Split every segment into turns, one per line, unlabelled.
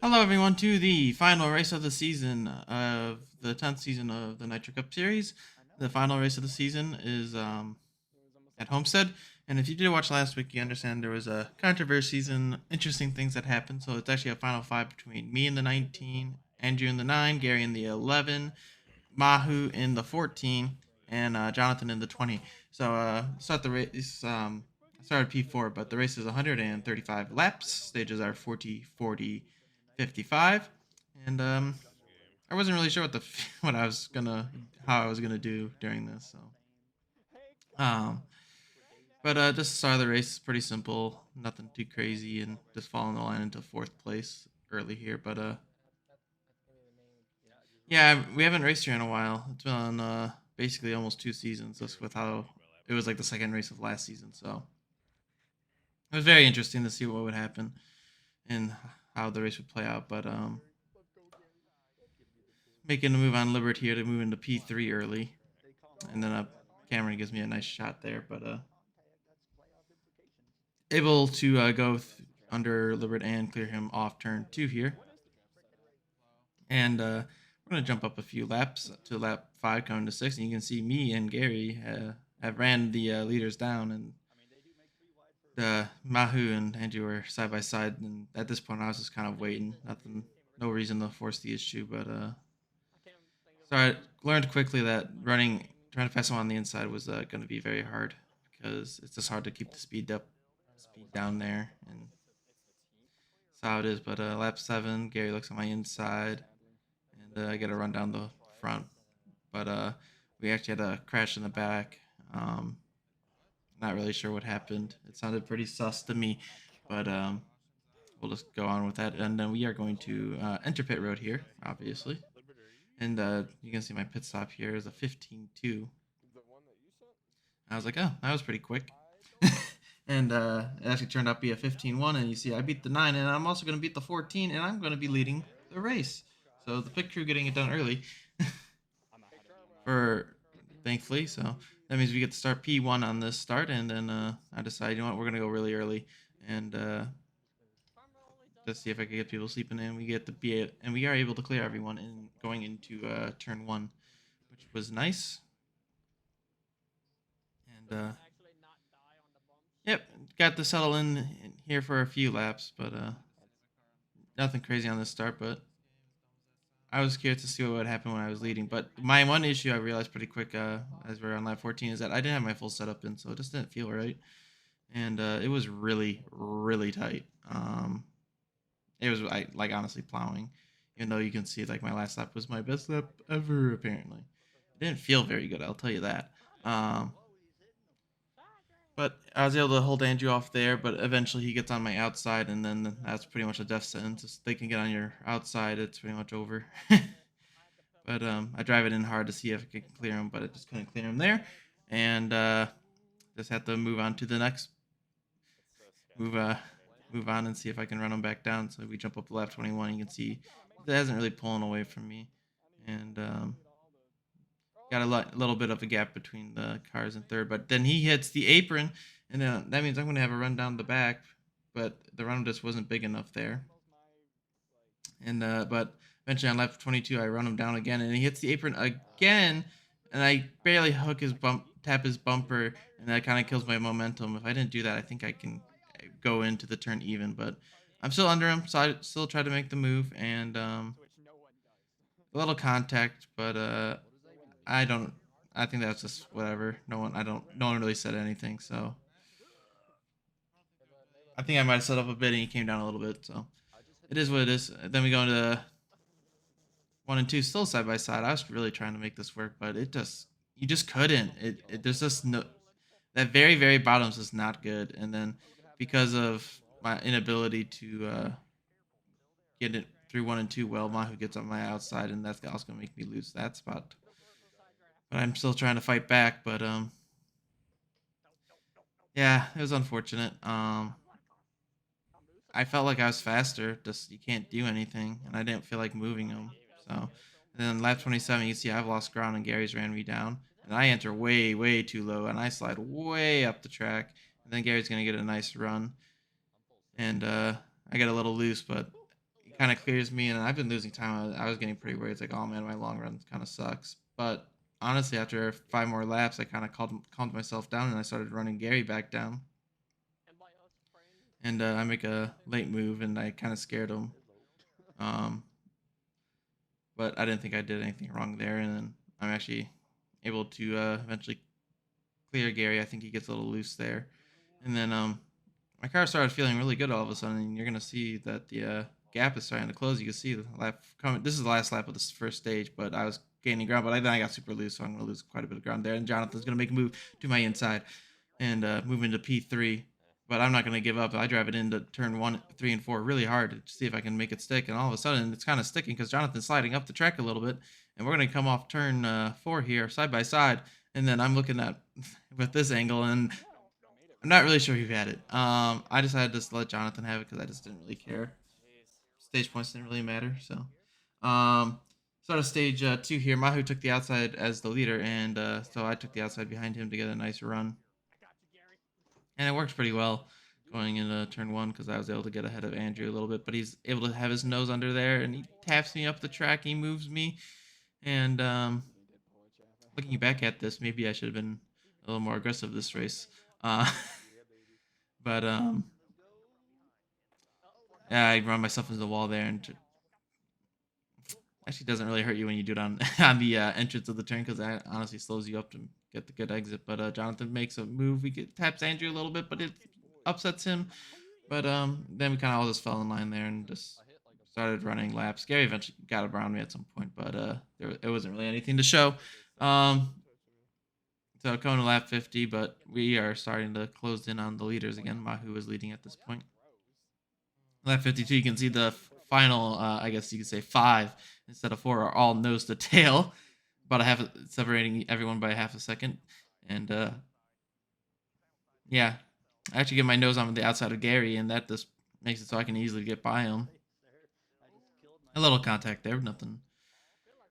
Hello, everyone, to the final race of the season of the 10th season of the Nitro Cup Series. The final race of the season is at Homestead. And if you did watch last week, you understand there was a controversies and interesting things that happened. So it's actually a final five between me in the 19, Andrew in the 9, Gary in the 11, Mahu in the 14, and Jonathan in the 20. So start the race. I started P4, but the race is 135 laps. Stages are 40, 40, 55, and I wasn't really sure what what I was gonna how I was gonna do during this. So um, but just the start of the race is pretty simple, nothing too crazy, and just following the line into fourth place early here. But yeah, we haven't raced here in a while. It's been basically almost 2 seasons, just with how it was like the second race of last season. So it was very interesting to see what would happen and how the race would play out. But making a move on Libert here to move into P3 early, and then Cameron gives me a nice shot there, but able to go under Libert and clear him off turn 2 here. And we're going to jump up a few laps to lap 5 coming to 6, and you can see me and Gary have ran the leaders down, and Mahu and Andrew were side by side, and at this point I was just kind of waiting. Nothing, no reason to force the issue, but so I learned quickly that trying to pass him on the inside was going to be very hard because it's just hard to keep the speed down there, and that's how it is. But lap 7, Gary looks on my inside, and I get a run down the front, but we actually had a crash in the back. Not really sure what happened. It sounded pretty sus to me, but we'll just go on with that. And then we are going to enter pit road here, obviously. And you can see my pit stop here is a 15-2. I was like, oh, that was pretty quick. And it actually turned out to be a 15-1. And you see, I beat the 9, and I'm also going to beat the 14, and I'm going to be leading the race. So the pit crew getting it done early, for thankfully. So that means we get to start P1 on this start, and then I decided, you know what, we're going to go really early. And just see if I can get people sleeping in. We get to be and we are able to clear everyone in going into turn 1, which was nice. And yep, got to settle in here for a few laps, but nothing crazy on this start. But I was curious to see what would happen when I was leading. But my one issue I realized pretty quick as we are on lap 14 is that I didn't have my full setup in, so it just didn't feel right, and it was really really tight. It was like honestly plowing, even though you can see like my last lap was my best lap ever. Apparently, it didn't feel very good. I'll tell you that. But I was able to hold Andrew off there. But eventually he gets on my outside, and then that's pretty much a death sentence. If they can get on your outside, it's pretty much over. But I drive it in hard to see if I can clear him, but I just couldn't clear him there, and just have to move on to the next move. Move on and see if I can run him back down. So we jump up to lap 21. You can see it hasn't really pulling away from me, and got a little bit of a gap between the cars in third. But then he hits the apron, and that means I'm going to have a run down the back. But the run just wasn't big enough there, and but eventually on lap 22 I run him down again, and he hits the apron again, and I barely tap his bumper, and that kind of kills my momentum. If I didn't do that, I think I can go into the turn even, but I'm still under him, so I still try to make the move, and a little contact, but I don't. I think that's just whatever. No one. I don't. No one really said anything, so I think I might have set up a bit, and he came down a little bit. So it is what it is. Then we go into 1 and 2, still side by side. I was really trying to make this work, but it just you just couldn't. There's just no that very very bottom is just not good, and then because of my inability to get it through 1 and 2 well, Mahu gets on my outside, and that's also gonna make me lose that spot. But I'm still trying to fight back. But yeah, it was unfortunate. I felt like I was faster. Just you can't do anything, and I didn't feel like moving them. So, and then lap 27, you see I've lost ground, and Gary's ran me down, and I enter way way too low, and I slide way up the track, and then Gary's gonna get a nice run, and I get a little loose, but kind of clears me, and I've been losing time. I was getting pretty worried. It's like, oh man, my long run kind of sucks. But honestly, after 5 more laps, I kind of calmed myself down, and I started running Gary back down. And I make a late move, and I kind of scared him. Um, but I didn't think I did anything wrong there, and then I'm actually able to eventually clear Gary. I think he gets a little loose there, and then my car started feeling really good all of a sudden, and you're gonna see that the gap is starting to close. You can see the lap coming. This is the last lap of this first stage, but I was gaining ground, but then I got super loose, so I'm gonna lose quite a bit of ground there. And Jonathan's gonna make a move to my inside and move into P3. But I'm not gonna give up. I drive it into turn 1, 3, and 4 really hard to see if I can make it stick. And all of a sudden, it's kind of sticking because Jonathan's sliding up the track a little bit, and we're gonna come off turn 4 here, side by side. And then I'm looking at with this angle, and I'm not really sure who had it. I decided to just let Jonathan have it because I just didn't really care. Stage points didn't really matter. So, start of stage 2 here. Mahu took the outside as the leader, and so I took the outside behind him to get a nice run. And it worked pretty well going into turn 1 because I was able to get ahead of Andrew a little bit. But he's able to have his nose under there, and he taps me up the track. He moves me, and looking back at this, maybe I should have been a little more aggressive this race. Uh, but yeah, I run myself into the wall there, and actually doesn't really hurt you when you do it on on the entrance of the turn because that honestly slows you up to get the good exit. But Jonathan makes a move. Taps Andrew a little bit, but it upsets him. But then we kind of all just fell in line there and just started running laps. Gary eventually got around me at some point, but it wasn't really anything to show. So coming to lap 50, but we are starting to close in on the leaders again. Mahu is leading at this point. Lap 52, you can see the final, I guess you could say 5 instead of 4 are all nose to tail, about separating everyone by half a second. And yeah, I actually get my nose on the outside of Gary, and that just makes it so I can easily get by him. A little contact there, nothing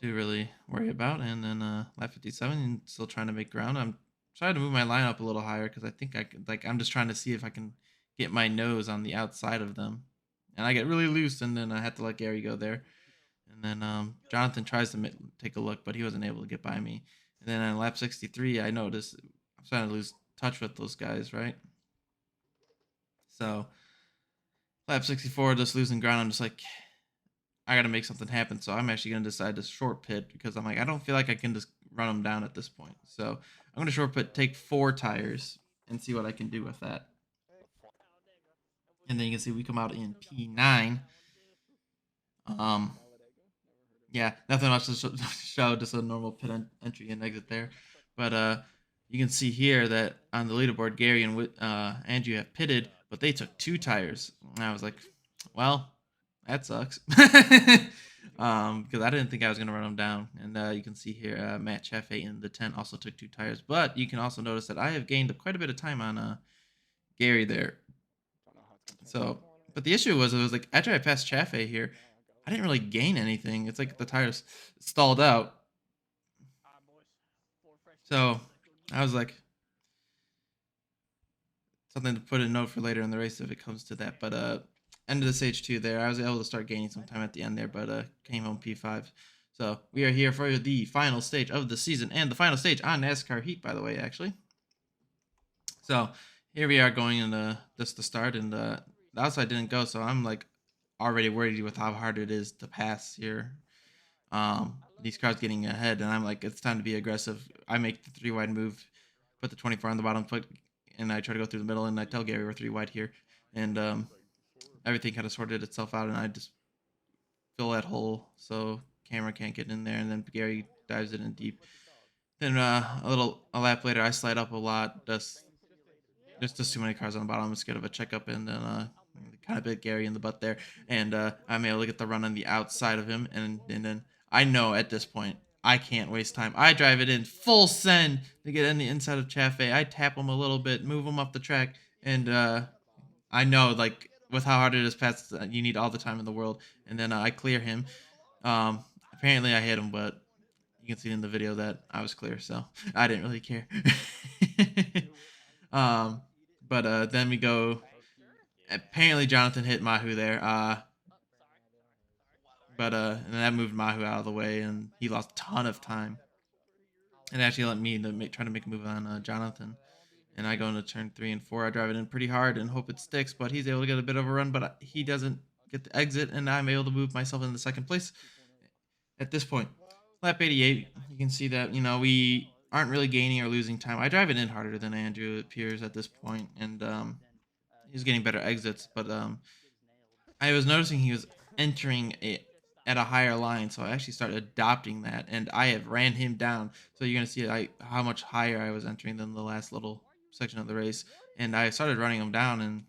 to really worry about. And then lap 57, still trying to make ground. I'm trying to move my line up a little higher because I think I could, I'm just trying to see if I can get my nose on the outside of them. And I get really loose, and then I had to let Gary go there. And then Jonathan tries to take a look, but he wasn't able to get by me. And then on lap 63, I noticed I'm starting to lose touch with those guys, right? So lap 64, just losing ground. I'm just like, I got to make something happen. So I'm actually going to decide to short pit because I'm like, I don't feel like I can just run them down at this point. So I'm going to short pit, take 4 tires, and see what I can do with that. And then you can see we come out in P9. Yeah, nothing much to show, just a normal pit entry and exit there. But you can see here that on the leaderboard, Gary and Andrew have pitted, but they took 2 tires. And I was like, well, that sucks. Because I didn't think I was going to run them down. And you can see here, Matt Chaffee in the 10 also took 2 tires. But you can also notice that I have gained quite a bit of time on Gary there. So, but the issue was, it was like, after I passed Chaffee here, I didn't really gain anything. It's like the tires stalled out. So I was like, something to put a note for later in the race if it comes to that. But end of the stage 2 there, I was able to start gaining some time at the end there, but came home P5. So we are here for the final stage of the season and the final stage on NASCAR Heat, by the way, actually. So here we are going into just the start, and the outside didn't go, so I'm like already worried with how hard it is to pass here. These cars getting ahead, and I'm like, it's time to be aggressive. I make the 3 wide move, put the 24 on the bottom, and I try to go through the middle, and I tell Gary we're 3 wide here, and everything kind of sorted itself out, and I just fill that hole so camera can't get in there, and then Gary dives it in deep. Then a lap later, I slide up a lot, just too many cars on the bottom. I'm scared of a checkup, and then kind of bit Gary in the butt there, and I'm able to get the run on the outside of him, and then I know at this point I can't waste time. I drive it in full send to get in the inside of Chaffee. I tap him a little bit, move him up the track, and I know, like, with how hard it is past, you need all the time in the world, and then I clear him. Apparently I hit him, but you can see in the video that I was clear, so I didn't really care. But then we go. Apparently Jonathan hit Mahu there. But and that moved Mahu out of the way, and he lost a ton of time. And actually let me try to make a move on Jonathan. And I go into turn 3 and 4. I drive it in pretty hard and hope it sticks, but he's able to get a bit of a run, but he doesn't get the exit, and I'm able to move myself into second place. At this point, lap 88, you can see that we aren't really gaining or losing time. I drive it in harder than Andrew, it appears at this point, and he's getting better exits, but I was noticing he was entering it at a higher line, so I actually started adopting that, and I have ran him down. So you're gonna see how much higher I was entering than the last little section of the race, and I started running him down, and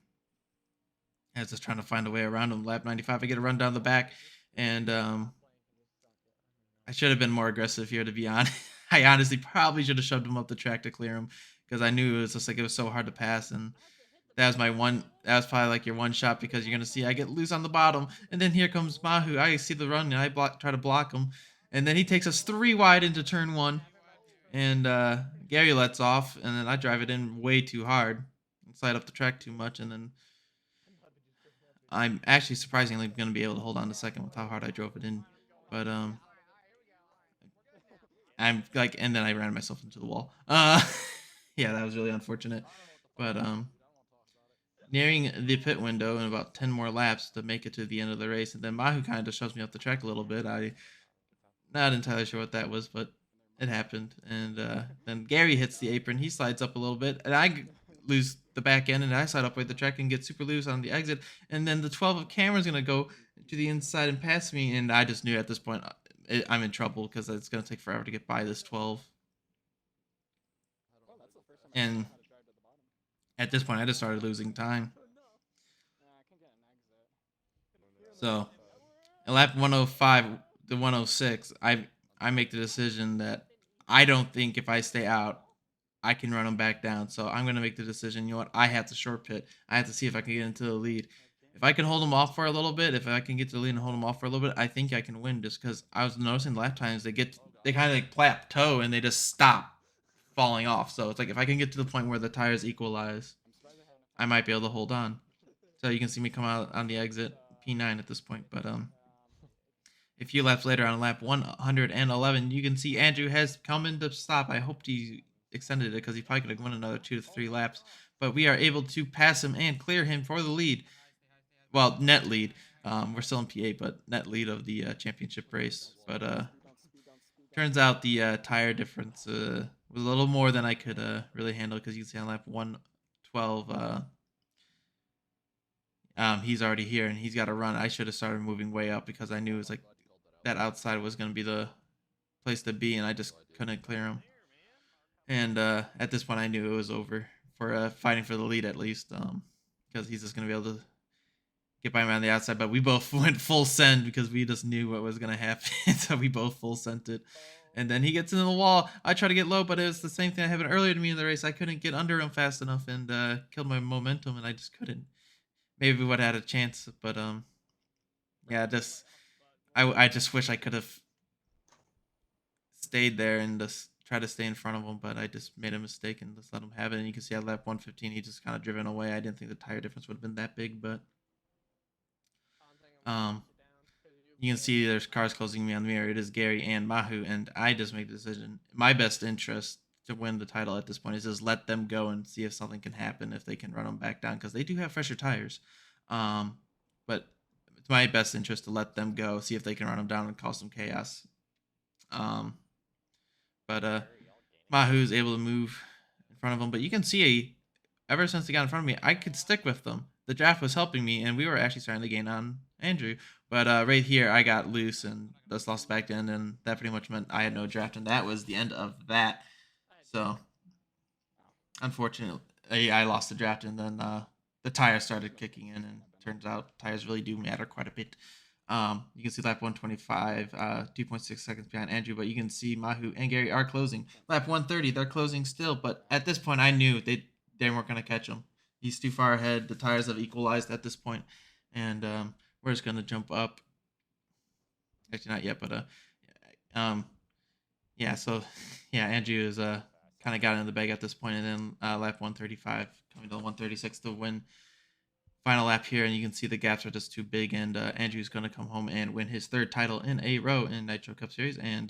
I was just trying to find a way around him. Lap 95, I get a run down the back, and I should have been more aggressive here, to be honest. I honestly probably should have shoved him up the track to clear him because I knew it was just like it was so hard to pass, and that was my one. That was probably like your one shot because you're gonna see I get loose on the bottom, and then here comes Mahu. I see the run and I try to block him, and then he takes us 3 wide into turn 1, and Gary lets off, and then I drive it in way too hard and slide up the track too much, and then I'm actually surprisingly gonna be able to hold on to second with how hard I drove it in, but I'm like, and then I ran myself into the wall. Yeah, that was really unfortunate, but nearing the pit window in about 10 more laps to make it to the end of the race. And then Mahu kind of shoves me off the track a little bit. I not entirely sure what that was, but it happened. And then Gary hits the apron. He slides up a little bit, and I lose the back end, and I slide up the track and get super loose on the exit. And then the 12 of Cameron's going to go to the inside and pass me. And I just knew at this point I'm in trouble because it's going to take forever to get by this 12. And at this point, I just started losing time. So, in lap 105 to 106, I make the decision that I don't think if I stay out, I can run him back down. So I'm going to make the decision, you know what, I have to short pit. I have to see if I can get into the lead. If I can hold him off for a little bit, if I can get to the lead and hold him off for a little bit, I think I can win just because I was noticing the lap times they kind of like plateau and they just stop falling off. So it's like if I can get to the point where the tires equalize, I might be able to hold on. So you can see me come out on the exit P9 at this point, but a few laps later on lap 111, you can see Andrew has come into stop. I hoped he extended it because he probably could have won another 2 to 3 laps, but we are able to pass him and clear him for the lead. Well, net lead. We're still in P8, but net lead of the championship race. But turns out the tire difference was a little more than I could really handle because you can see on lap 112, he's already here and he's got to run. I should have started moving way up because I knew it was like that outside was going to be the place to be, and I just couldn't clear him. And at this point, I knew it was over for fighting for the lead at least, because he's just going to be able to get by me on the outside. But we both went full send because we just knew what was going to happen, so we both full sent it. And then he gets into the wall. I try to get low, but it was the same thing that happened earlier to me in the race. I couldn't get under him fast enough and killed my momentum, and I just couldn't. Maybe we would have had a chance, but yeah, I just wish I could have stayed there and just try to stay in front of him, but I just made a mistake and just let him have it. And you can see at lap 115, he just kind of driven away. I didn't think the tire difference would have been that big, but you can see there's cars closing me on the mirror. It is Gary and Mahu, and I just make the decision. My best interest to win the title at this point is just let them go and see if something can happen, if they can run them back down, because they do have fresher tires. But it's my best interest to let them go, see if they can run them down and cause some chaos. But Mahu's able to move in front of him. But you can see, ever since they got in front of me, I could stick with them. The draft was helping me, and we were actually starting to gain on Andrew. But right here, I got loose and just lost back end, and that pretty much meant I had no draft, and that was the end of that. So, unfortunately, I lost the draft, and then the tires started kicking in, and turns out tires really do matter quite a bit. You can see lap 125, 2.6 seconds behind Andrew, but you can see Mahu and Gary are closing. Lap 130, they're closing still, but at this point, I knew they weren't going to catch him. He's too far ahead. The tires have equalized at this point, and we're just going to jump up. Actually, not yet, but yeah. So yeah, Andrew is kind of got in the bag at this point, and then lap 135 coming to 136 to win final lap here, and you can see the gaps are just too big, and Andrew's going to come home and win his third title in a row in Nitro Cup Series, and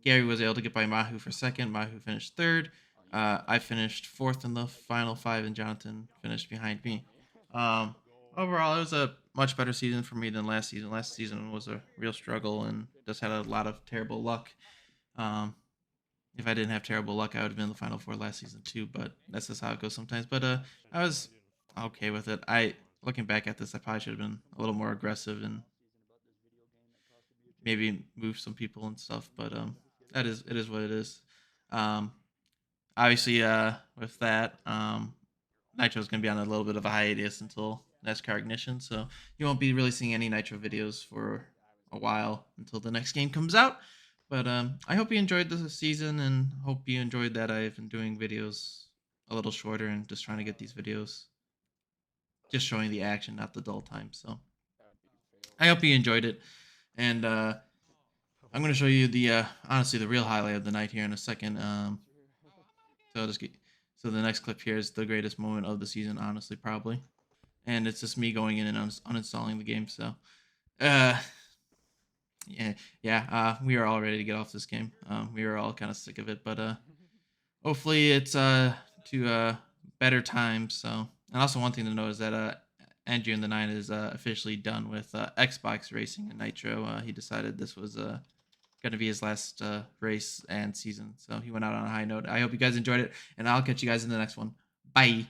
Gary was able to get by Mahu for second. Mahu finished third. I finished fourth in the final five, and Jonathan finished behind me. Um, Overall, it was a much better season for me than last season. Last season was a real struggle and just had a lot of terrible luck. Um, if I didn't have terrible luck, I would have been in the final four last season too. But that's just how it goes sometimes. But I was okay with it. Looking back at this, I probably should have been a little more aggressive and maybe move some people and stuff. But it is what it is. Um, Obviously, with that, Nitro's gonna be on a little bit of a hiatus until Nascar Ignition, so you won't be really seeing any Nitro videos for a while until the next game comes out. But I hope you enjoyed the season, and hope you enjoyed that I've been doing videos a little shorter and just trying to get these videos just showing the action, not the dull time. So I hope you enjoyed it, and I'm going to show you the honestly the real highlight of the night here in a second. So I'll just get so the next clip here is the greatest moment of the season, honestly, probably, and it's just me going in and uninstalling the game. So, uh, we are all ready to get off this game. We are all kind of sick of it, but hopefully it's to better times. So, and also one thing to know is that Andrew in the Nine is officially done with Xbox racing and Nitro. He decided this was going to be his last race and season, so he went out on a high note. I hope you guys enjoyed it, and I'll catch you guys in the next one. Bye.